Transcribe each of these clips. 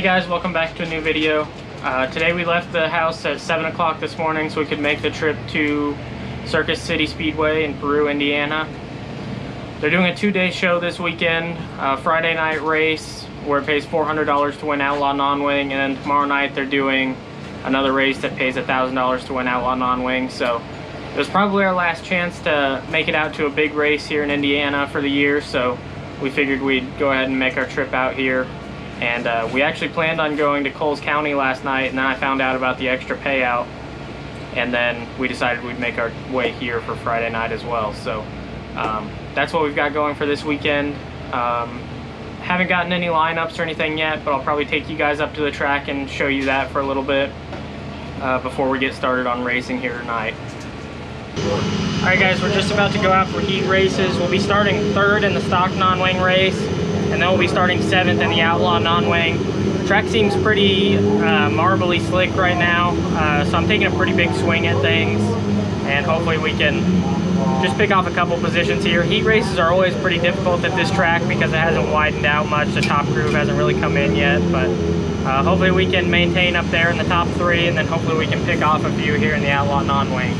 guys, welcome back to a new video. Today we left the house at 7 o'clock this morning so we could make the trip to Circus City Speedway in Peru, Indiana. They're doing a 2-day show this weekend, Friday night race where it pays $400 to win Outlaw Non-Wing, and then tomorrow night they're doing another race that pays $1,000 to win Outlaw Non-Wing. So it was probably our last chance to make it out to a big race here in Indiana for the year, so we figured we'd go ahead and make our trip out here. And we actually planned on going to Coles County last night, and then I found out about the extra payout, and then we decided we'd make our way here for Friday night as well. So that's what we've got going for this weekend. Haven't gotten any lineups or anything yet, but I'll probably take you guys up to the track and show you that for a little bit before we get started on racing here tonight. Alright guys, we're just about to go out for heat races. We'll be starting 3rd in the stock non-wing race, and then we'll be starting 7th in the Outlaw non-wing. The track seems pretty marbly slick right now, so I'm taking a pretty big swing at things, and hopefully we can just pick off a couple positions here. Heat races are always pretty difficult at this track because it hasn't widened out much. The top groove hasn't really come in yet, but hopefully we can maintain up there in the top 3, and then hopefully we can pick off a few here in the Outlaw non-wing.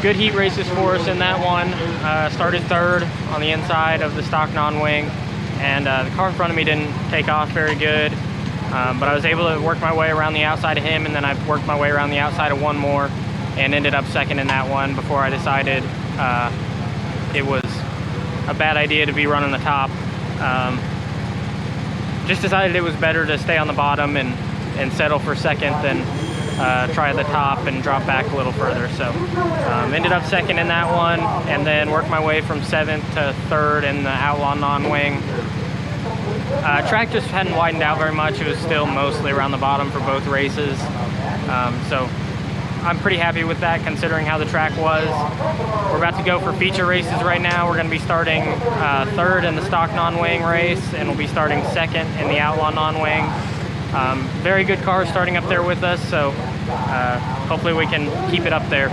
Good heat races for us in that one. Started 3rd on the inside of the stock non-wing, and the car in front of me didn't take off very good, but I was able to work my way around the outside of him, and then I worked my way around the outside of one more and ended up 2nd in that one before I decided it was a bad idea to be running the top. just decided it was better to stay on the bottom and settle for second than try the top and drop back a little further. So ended up second in that one, and then worked my way from 7th to 3rd in the Outlaw non-wing. Track just hadn't widened out very much. It was still mostly around the bottom for both races. So I'm pretty happy with that considering how the track was. We're about to go for feature races right now. We're going to be starting 3rd in the stock non-wing race, and we'll be starting 2nd in the Outlaw non-wing. Very good cars starting up there with us, so hopefully we can keep it up there.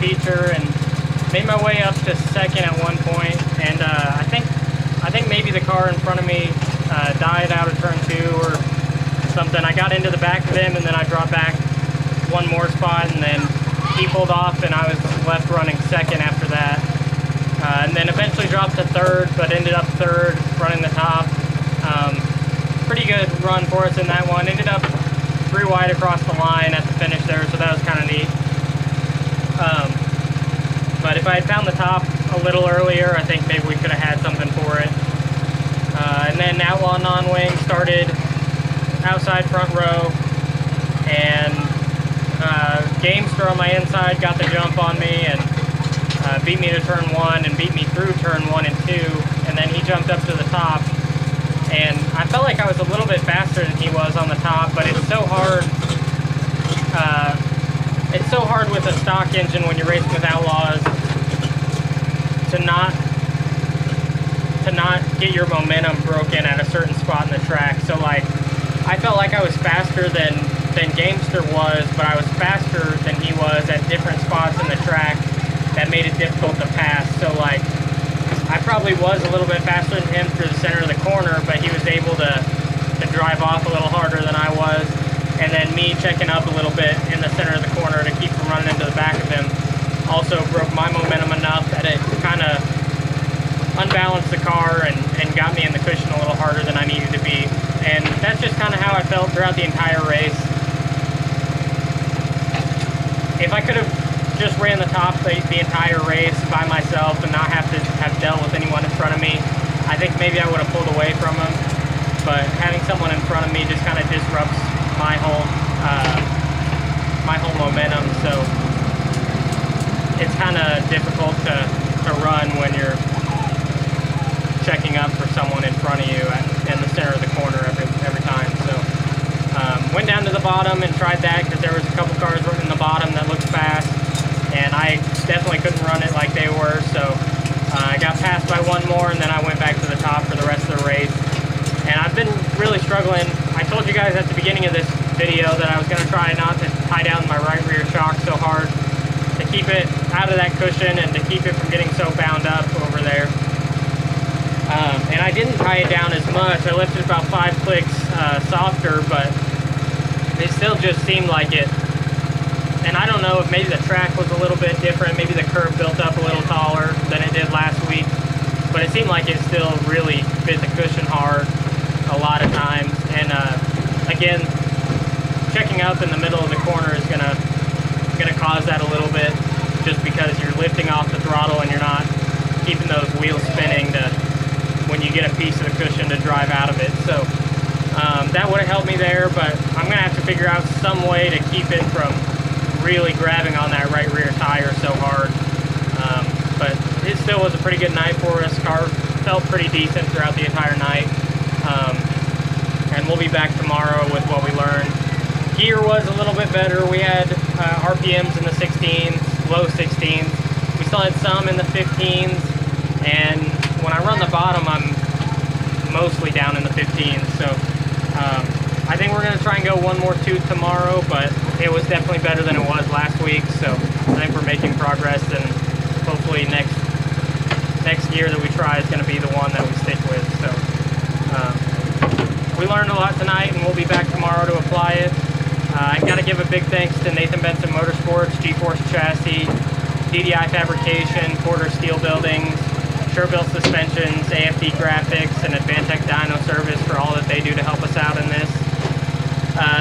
feature and made my way up to second at one point. And I think maybe the car in front of me died out of turn 2 or something. I got into the back of him, and then I dropped back one more spot, and then he pulled off, and I was left running second after that. And then eventually dropped to third, but ended up third, running the top. Pretty good run for us in that one. Ended up 3 wide across the line at the finish there, so that was kind of neat. But if I had found the top a little earlier, I think maybe we could have had something for it. And then Outlaw non-wing started outside front row, and Gamester on my inside got the jump on me and beat me to turn 1 and beat me through turn 1 and 2, and then he jumped up to the top, and I felt like I was a little bit faster than he was on the top, but it's so hard. It's so hard with a stock engine when you're racing with Outlaws to not get your momentum broken at a certain spot in the track. So like, I felt like I was faster than Gamester was, but I was faster than he was at different spots in the track that made it difficult to pass. So like, I probably was a little bit faster than him through the center of the corner, but he was able to drive off a little harder than I was. And then me checking up a little bit in the center of the corner to keep from running into the back of him also broke my momentum enough that it kind of unbalanced the car and got me in the cushion a little harder than I needed to be. And that's just kind of how I felt throughout the entire race. If I could have just ran the top the entire race by myself and not have to have dealt with anyone in front of me, I think maybe I would have pulled away from him. But having someone in front of me just kind of disrupts my whole momentum, so it's kind of difficult to run when you're checking up for someone in front of you in the center of the corner every time. So went down to the bottom and tried that because there was a couple cars in the bottom that looked fast, and I definitely couldn't run it like they were. So I got passed by one more, and then I went back to the top for the rest of the race. And I've been really struggling. I told you guys at the beginning of this video that I was going to try not to tie down my right rear shock so hard to keep it out of that cushion and to keep it from getting so bound up over there. And I didn't tie it down as much. I left it about 5 clicks softer, but it still just seemed like it. And I don't know if maybe the track was a little bit different. Maybe the curb built up a little taller than it did last week. But it seemed like it still really bit the cushion hard a lot of times. And again, checking up in the middle of the corner is gonna cause that a little bit, just because you're lifting off the throttle and you're not keeping those wheels spinning to when you get a piece of the cushion to drive out of it. So that would have helped me there, but I'm gonna have to figure out some way to keep it from really grabbing on that right rear tire so hard. But it still was a pretty good night for us. Car felt pretty decent throughout the entire night. And we'll be back tomorrow with what we learned. Gear was a little bit better. We had RPMs in the 16s, low 16s. We still had some in the 15s. And when I run the bottom, I'm mostly down in the 15s. So I think we're going to try and go one more tooth tomorrow, but it was definitely better than it was last week. So I think we're making progress, and hopefully next gear that we try is going to be the one that we stick with. So we learned a lot tonight, and we'll be back tomorrow to apply it. I got to give a big thanks to Nathan Benson Motorsports, G-Force Chassis, DDI Fabrication, Porter Steel Buildings, Sherbill Suspensions, AFD Graphics, and Advantech Dyno Service for all that they do to help us out in this.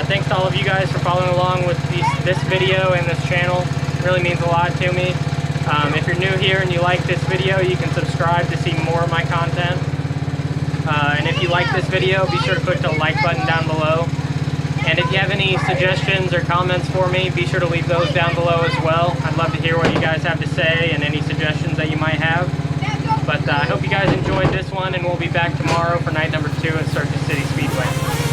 Thanks to all of you guys for following along with this video and this channel. It really means a lot to me. If you're new here and you like this video, you can subscribe to see more of my content. And if you like this video, be sure to click the like button down below. And if you have any suggestions or comments for me, be sure to leave those down below as well. I'd love to hear what you guys have to say and any suggestions that you might have. But I hope you guys enjoyed this one, and we'll be back tomorrow for night number 2 at Circus City Speedway.